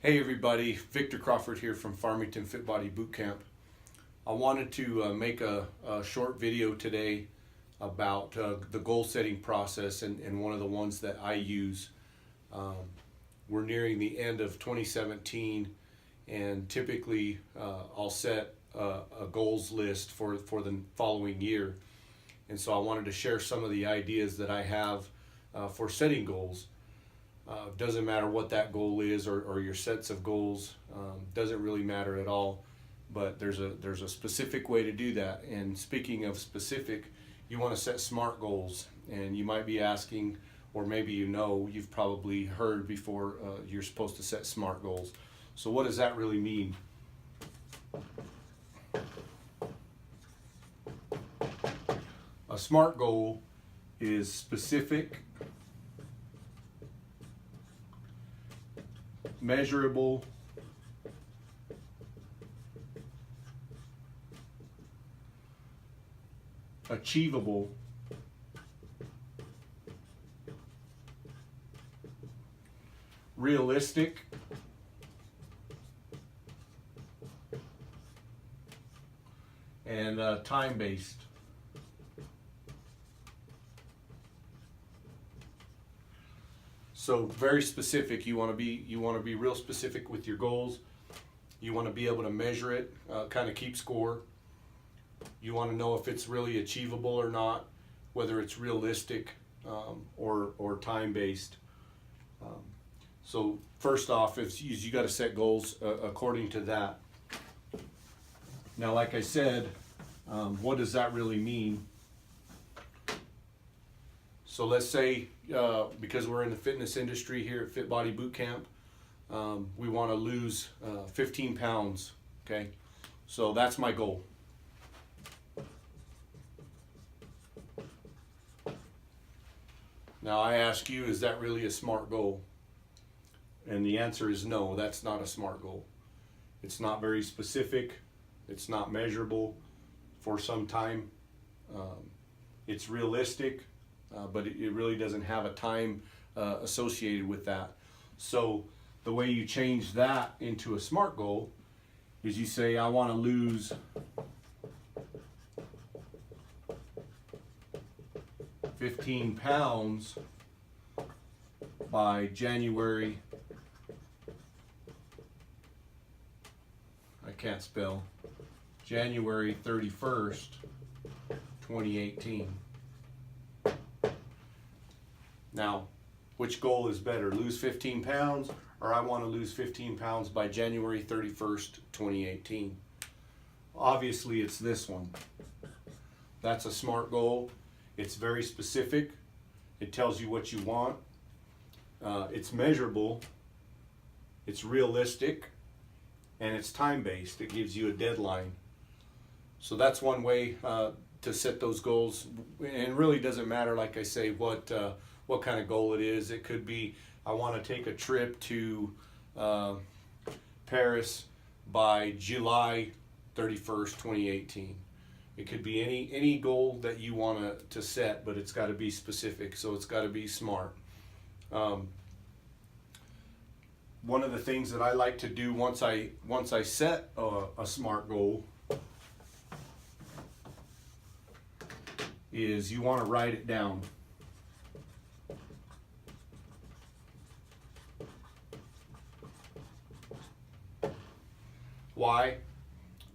Hey everybody, Victor Crawford here from Farmington Fit Body Boot Camp. I wanted to make a short video today about the goal setting process and one of the ones that I use. Um, we're nearing the end of 2017 and typically I'll set a goals list for the following year. And so I wanted to share some of the ideas that I have for setting goals. Doesn't matter what that goal is or your sets of goals, doesn't really matter at all, but there's a specific way to do that. And speaking of specific, you want to set SMART goals, and you might be asking, or maybe you've probably heard before, you're supposed to set SMART goals. So what does that really mean? A SMART goal is specific, measurable, achievable, realistic, and time-based. So very specific. You want to be real specific with your goals. You want to be able to measure it, kind of keep score. You want to know if it's really achievable or not, whether it's realistic or time-based. So first off, is you got to set goals according to that. Now, like I said, what does that really mean? So let's say, because we're in the fitness industry here at Fit Body Boot Camp, we want to lose 15 pounds, okay? So that's my goal. Now I ask you, is that really a SMART goal? And the answer is no, that's not a SMART goal. It's not very specific, it's not measurable for some time. It's realistic, but it really doesn't have a time associated with that. So the way you change that into a SMART goal is you say, I want to lose 15 pounds by January, I can't spell, January 31st, 2018. Now, which goal is better? Lose 15 pounds, or I want to lose 15 pounds by January 31st, 2018? Obviously, it's this one. That's a SMART goal. It's very specific. It tells you what you want. It's measurable. It's realistic. And it's time-based. It gives you a deadline. So that's one way to set those goals. And it really doesn't matter, like I say, what kind of goal it is. It could be, I want to take a trip to Paris by July 31st, 2018. It could be any goal that you want to set, but it's got to be specific, so it's got to be SMART. One of the things that I like to do once I set a SMART goal is you want to write it down. Why?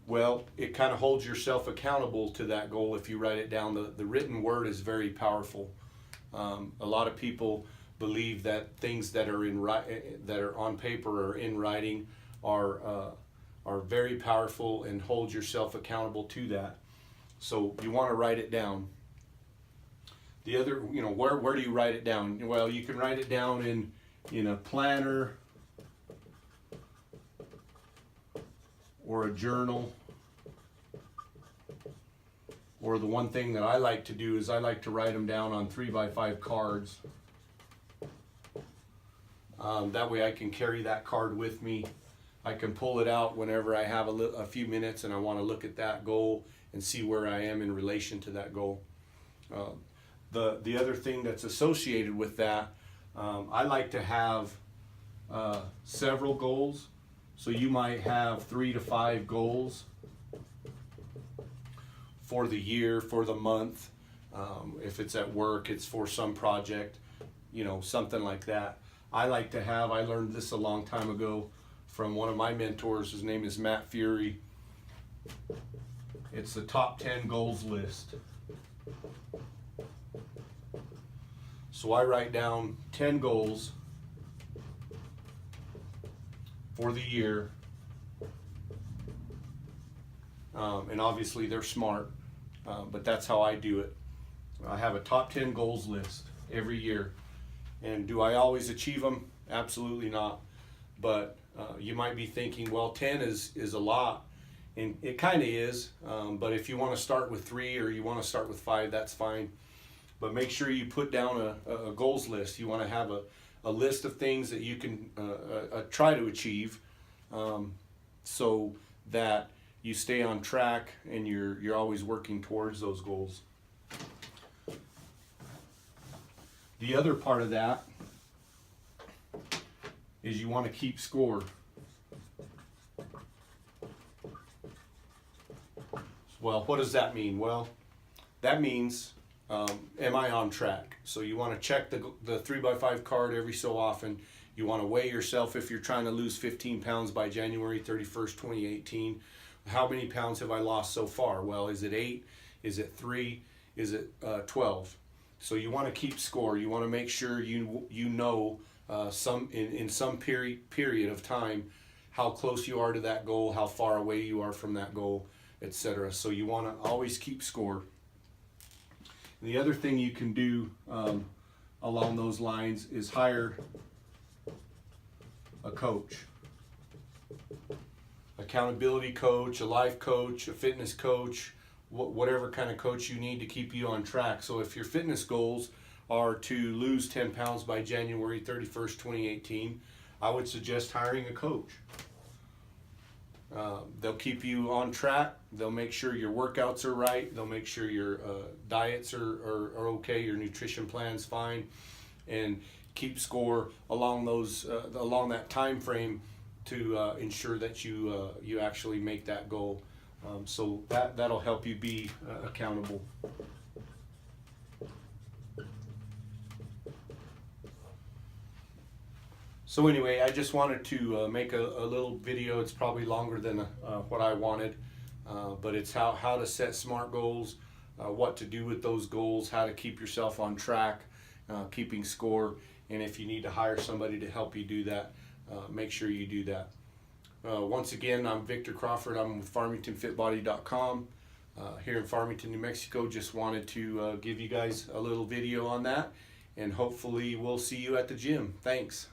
Well, it kind of holds yourself accountable to that goal if you write it down. The written word is very powerful. A lot of people believe that things that are on paper or in writing are very powerful and hold yourself accountable to that. So you want to write it down. The other, where do you write it down? Well, you can write it down in a planner or a journal, or the one thing that I like to do is I like to write them down on 3x5 cards. That way I can carry that card with me. I can pull it out whenever I have a few minutes and I want to look at that goal and see where I am in relation to that goal. The other thing that's associated with that, I like to have several goals. So you might have 3 to 5 goals for the year, for the month. If it's at work, it's for some project, you know, something like that. I learned this a long time ago from one of my mentors. His name is Matt Fury. It's the top 10 goals list. So I write down 10 goals for the year. And obviously they're SMART, but that's how I do it. I have a top 10 goals list every year. And do I always achieve them? Absolutely not. But you might be thinking, well, 10 is a lot. And it kind of is. But if you want to start with 3 or you want to start with 5, that's fine. But make sure you put down a goals list. You want to have a list of things that you can try to achieve, so that you stay on track and you're always working towards those goals. The other part of that is you want to keep score. Well, what does that mean? Well, that means, am I on track? So you want to check the 3x5 card every so often. You want to weigh yourself if you're trying to lose 15 pounds by January 31st, 2018. How many pounds have I lost so far? Well, is it 8? Is it 3? Is it 12? So you want to keep score. You want to make sure you know in some period of time how close you are to that goal, how far away you are from that goal, etc. So you want to always keep score. And the other thing you can do along those lines is hire a coach. Accountability coach, a life coach, a fitness coach, whatever kind of coach you need to keep you on track. So if your fitness goals are to lose 10 pounds by January 31st, 2018, I would suggest hiring a coach. They'll keep you on track. They'll make sure your workouts are right. They'll make sure your diets are okay, your nutrition plan's fine, and keep score along that time frame to ensure that you actually make that goal. So that'll help you be accountable. So anyway, I just wanted to make a little video. It's probably longer than what I wanted, but it's how to set SMART goals, what to do with those goals, how to keep yourself on track, keeping score, and if you need to hire somebody to help you do that, make sure you do that. Once again, I'm Victor Crawford. I'm with FarmingtonFitBody.com here in Farmington, New Mexico. Just wanted to give you guys a little video on that, and hopefully we'll see you at the gym. Thanks.